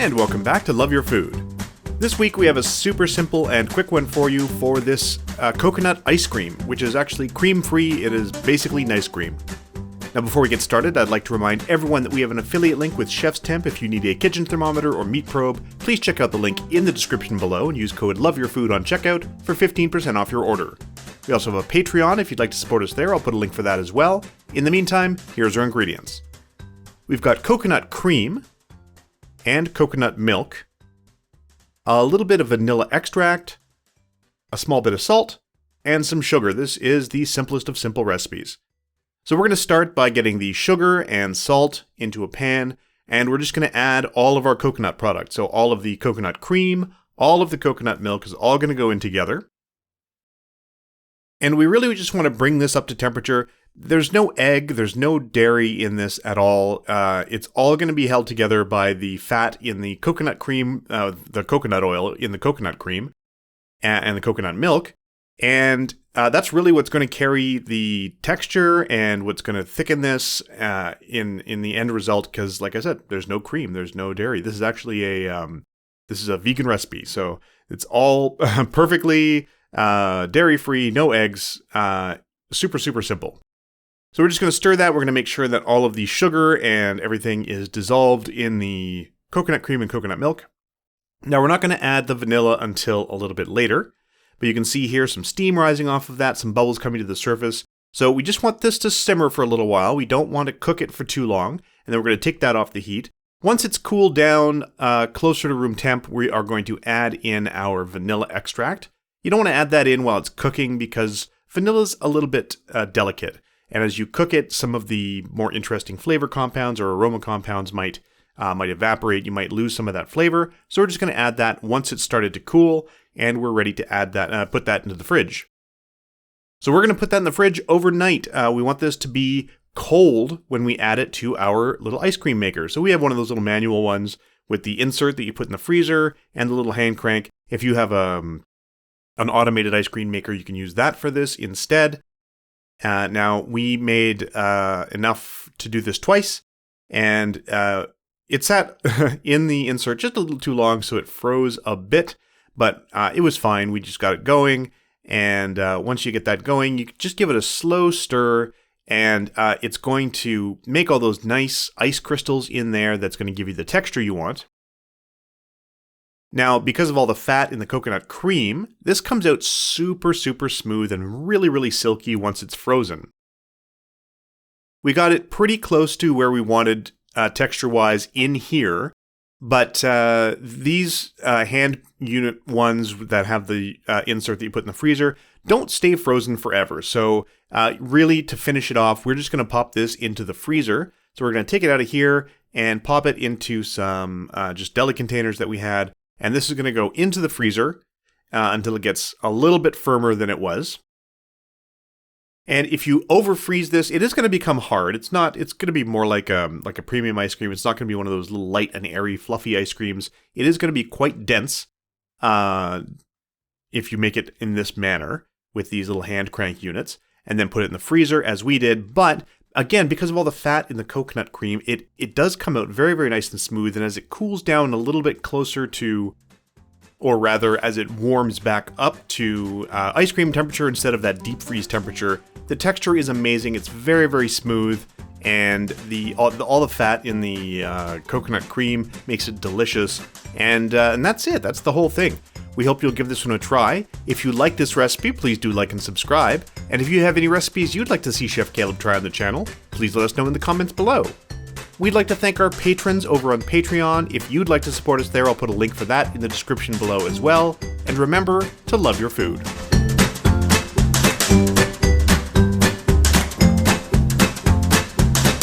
And welcome back to Love Your Food. This week we have a super simple and quick one for you for this coconut ice cream, which is actually cream-free. It is basically nice cream. Now before we get started, I'd like to remind everyone that we have an affiliate link with Chef's Temp. If you need a kitchen thermometer or meat probe, please check out the link in the description below and use code LOVEYOURFOOD on checkout for 15% off your order. We also have a Patreon if you'd like to support us there. I'll put a link for that as well. In the meantime, here's our ingredients. We've got coconut cream and coconut milk, a little bit of vanilla extract, a small bit of salt, and some sugar. This is the simplest of simple recipes. So we're going to start by getting the sugar and salt into a pan, and we're just going to add all of our coconut products. So all of the coconut cream, all of the coconut milk is all going to go in together. And we really just want to bring this up to temperature. There's no egg, there's no dairy in this at all. It's all going to be held together by the fat in the coconut cream, the coconut oil in the coconut cream, and the coconut milk. And that's really what's going to carry the texture and what's going to thicken this in the end result. Because, like I said, there's no cream, there's no dairy. This is actually this is a vegan recipe, so it's all perfectly dairy-free, no eggs, super simple. So we're just going to stir that. We're going to make sure that all of the sugar and everything is dissolved in the coconut cream and coconut milk. Now we're not going to add the vanilla until a little bit later, but you can see here some steam rising off of that, some bubbles coming to the surface. So we just want this to simmer for a little while. We don't want to cook it for too long, and then we're going to take that off the heat. Once it's cooled down closer to room temp, we are going to add in our vanilla extract. You don't want to add that in while it's cooking because vanilla's a little bit delicate. And as you cook it, some of the more interesting flavor compounds or aroma compounds might evaporate. You might lose some of that flavor. So we're just going to add that once it's started to cool, and we're ready to add that, put that into the fridge. So we're going to put that in the fridge overnight. We want this to be cold when we add it to our little ice cream maker. So we have one of those little manual ones with the insert that you put in the freezer and the little hand crank. If you have an automated ice cream maker, you can use that for this instead. Now, we made enough to do this twice, and it sat in the insert just a little too long, so it froze a bit, but it was fine. We just got it going, and once you get that going, you just give it a slow stir, and it's going to make all those nice ice crystals in there that's going to give you the texture you want. Now, because of all the fat in the coconut cream, this comes out super smooth and really silky once it's frozen. We got it pretty close to where we wanted texture-wise in here, but these hand unit ones that have the insert that you put in the freezer don't stay frozen forever. So really, to finish it off, we're just going to pop this into the freezer. So we're going to take it out of here and pop it into some just deli containers that we had. And this is going to go into the freezer until it gets a little bit firmer than it was. And if you overfreeze this, it is going to become hard. It's going to be more like a premium ice cream. It's not going to be one of those little light and airy, fluffy ice creams. It is going to be quite dense if you make it in this manner with these little hand crank units and then put it in the freezer as we did. But again, because of all the fat in the coconut cream, it does come out very nice and smooth. And as it cools down a little bit closer to, or rather as it warms back up to ice cream temperature instead of that deep freeze temperature, the texture is amazing. It's very smooth. And all the fat in the coconut cream makes it delicious. And that's it. That's the whole thing. We hope you'll give this one a try. If you like this recipe, please do like and subscribe. And if you have any recipes you'd like to see Chef Caleb try on the channel, please let us know in the comments below. We'd like to thank our patrons over on Patreon. If you'd like to support us there, I'll put a link for that in the description below as well. And remember to love your food.